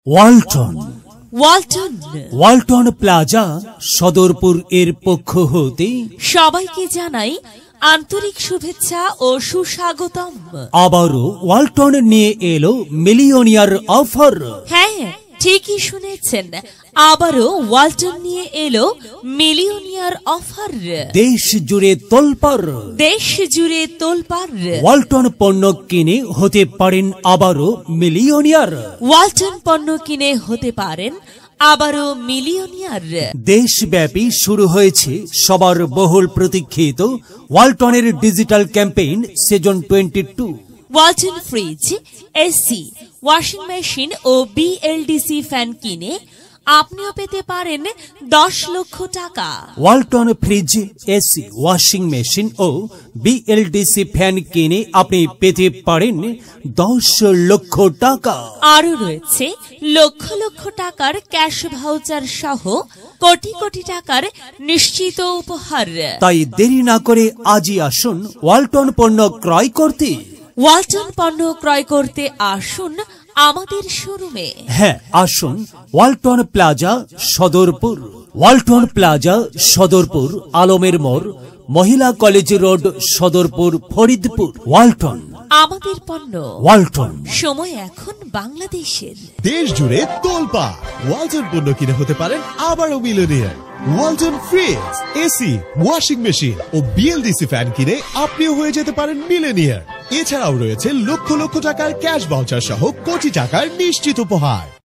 Walton Walton Walton plaza Sadarpur এর পক্ষ হতে সবাইকে জানাই আন্তরিক শুভেচ্ছা ও সুস্বাগতম। আবারও ওয়ালটন নিয়ে এলো মিলিয়নিয়ার অফার। হ্যাঁ, ঠিকই শুনেছেন, আবারও ওয়ালটন নিয়ে এলো মিলিয়নিয়ার অফার। দেশ জুড়ে তোলপাড়, দেশ জুড়ে তোলপাড়। ওয়ালটন পণ্য কিনে হতে পারেন আবারও মিলিয়নিয়ার। ওয়ালটন পণ্য কিনে হতে পারেন আবারও মিলিয়নিয়ার। দেশব্যাপী শুরু হয়েছে সবার বহুল প্রতীক্ষিত ওয়ালটনের digital campaign season 22। Walton fridge, AC, washing machine ও বিএলডিসি ফ্যান কিনে আপনিও পেতে পারেন 10 লক্ষ টাকা। Walton fridge, AC, washing machine ও বিএলডিসি ফ্যান কিনে আপনি পেতে পারেন 10 লক্ষ টাকা। আরও রয়েছে লক্ষ লক্ষ টাকার ক্যাশ ভাউচার সহ কোটি কোটি টাকার নিশ্চিত উপহার। তাই দেরি না করে আজই আসুন ওয়ালটন পণ্য ক্রয় করতে। ওয়ালটন পণ্য ক্রয় করতে আসুন আমাদের শোরুমে। হ্যাঁ, আসুন ওয়ালটন প্লাজা সদরপুর। ওয়ালটন প্লাজা সদরপুর, আলমের মোড়, মহিলা কলেজ রোড, সদরপুর, ফরিদপুর। ওয়ালটন, আমাদের পণ্য ওয়ালটন। সময় এখন বাংলাদেশের। দেশ জুড়ে তোলপা ওয়ালটন পণ্য কিনে হতে পারেন আবারও millionaire. Walton fridge, AC, washing machine ও বিএলডিসি ফ্যান কিনে আপনিও হয়ে যেতে পারেন মিলিয়নিয়ার। এছাড়াও রয়েছে লক্ষ লক্ষ টাকার ক্যাশ ভাউচার সহ কোটি টাকার নিশ্চিত উপহার।